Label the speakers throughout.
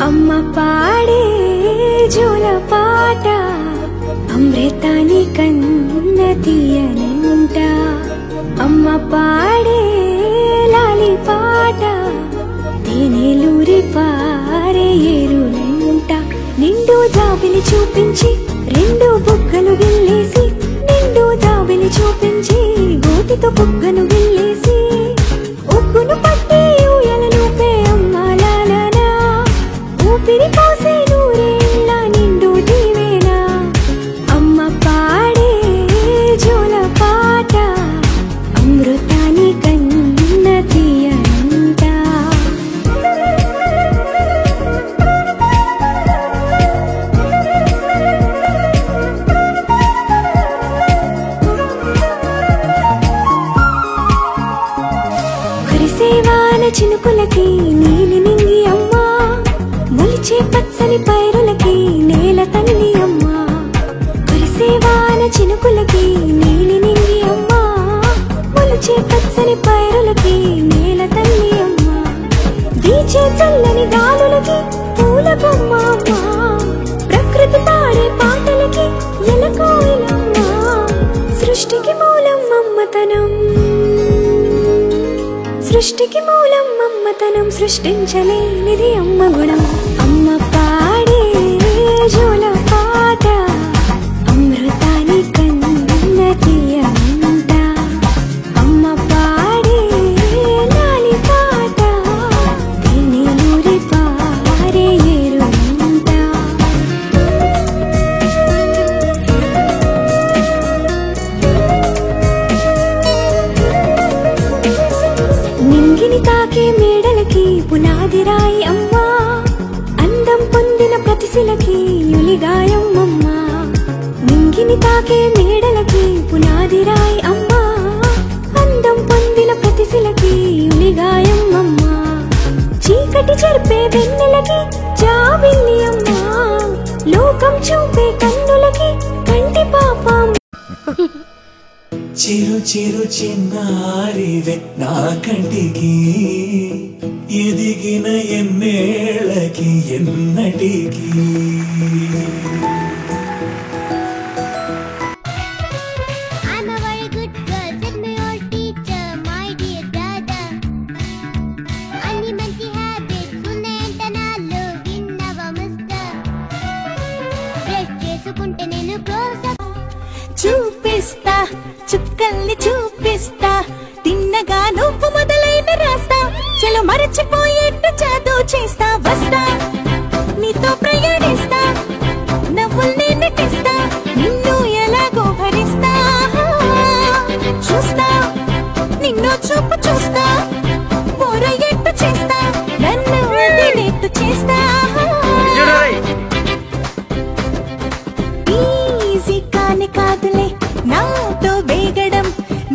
Speaker 1: అమ్మ పాడే జోల పాట అమృతాని కన్న తీయనంట అమ్మ పాడే లాలి పాట తేనెలూరి పారే ఏరులంట నిండు జాబిలి చూపించి రెండు బుగ్గలు గిల్లేసి నిండు జాబిలి చూపించి గోటితో బుగ్గను గిల్లేసి ఉగ్గును పట్టి ఊయలనుపే అమ్మ లాలనా ఊపిరి పోసే నూరేళ్ళ నిండు దీవేనా అమ్మ పాడే జోల పాట అమృతాని కన్న తీయనంట కురిసేవాన చినుకులకి నీలి నింగి అమ్మా మొలిచే పచ్చని పైరులకి నేల తల్లి అమ్మా కురిసేవాన చినుకులకి నీలి నింగి అమ్మా మొలిచే పచ్చని పైరులకి నేల తల్లి అమ్మా వీచే చల్లని గాలులకి పూల బొమ్మ అమ్మా ప్రకృతి పాడే పాటలకి ఎలకోయిలమ్మా సృష్టికి మూలం మమ్మతనం సృష్టికి మూలం మమ్మతనం సృష్టించలేనిది అమ్మ గుణం అమ్మ పాడే జోల పాట అమృతాని కన్న తీయనంట అమ్మ పాడే లాలి పాట తేనెలూరి పారే ఏరులంట నింగిని తాకే మేడలకి పునాది రాయి అమ్మా అందం పొందిన ప్రతిశిలకి యులిగాయం అమ్మా నింగిని తాకే మేడలకి పునాది రాయి అమ్మా అందం పొందిన ప్రతిశిలకి యులిగాయం అమ్మా చీకటి చెరిపే వెన్నెలకి జాబిల్లి అమ్మా లోకం చూపే కన్నులకి కంటి పాపం
Speaker 2: చిరు చిరు చిన్నారివే నా కంటికి ఎదిగిన ఎన్నేళ్ళకి ఎన్నటికి
Speaker 1: చూపిస్తా చుక్కల్ని చూపిస్తా తిన్నగా నువ్వు మొదలైన రాస్తా చలో మరచిపోయేట్టు చదువు చేస్తా వస్తా నీతో ప్రయాణిస్తా నవ్వుల్ని నటిస్తా నిన్ను ఎలాగో భరిస్తా చూస్తా నిన్ను చూపు చూస్తా పోరయ్యేట్టు చేస్తా నన్ను వదిలేట్టు చేస్తా ఈజీ కాని కాదులే నాతో వేగడం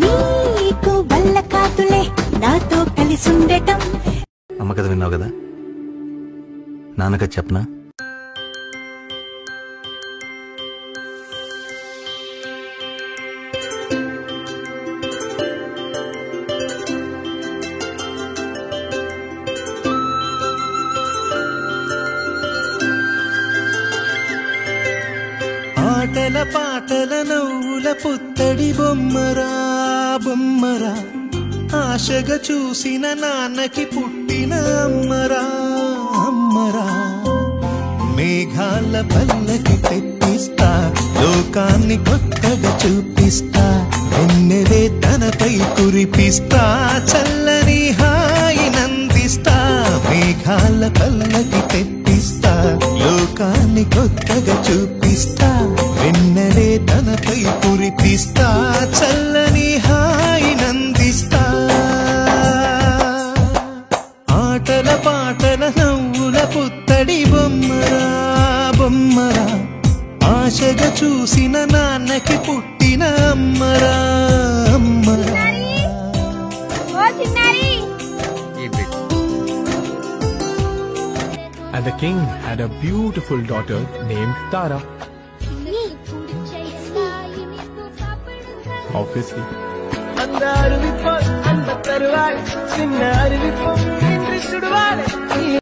Speaker 1: నీకు వల్ల కాదులే నాతో కలిసి ఉండటం
Speaker 3: అమ్మ కథ విన్నావు కదా నాన్నక చెప్పనా
Speaker 2: ఆటల పాటల నవ్వుల పుత్తడి బొమ్మరా బొమ్మరా ఆశగా చూసిన నాన్నకి పుట్టిన అమ్మరా అమ్మరా మేఘాల పల్లకి తెప్పిస్తా లోకాన్ని కొత్తగా చూపిస్తా వెన్నెలే తనపై కురిపిస్తా చల్లని హాయినందిస్తా మేఘాల పల్లకి తెప్పిస్తా లోకాన్ని కొత్తగా చూపిస్తా వెన్నెలే తనపై కురిపిస్తా చల్లని హాయినందిస్తా ఆటల పాటల నవ్వుల పుత్తడి బొమ్మరా బొమ్మరా ఆశగా చూసిన నాన్నకి పుట్టిన అమ్మరా అమ్మరా
Speaker 4: And the king had a beautiful daughter named Tara. Obviously.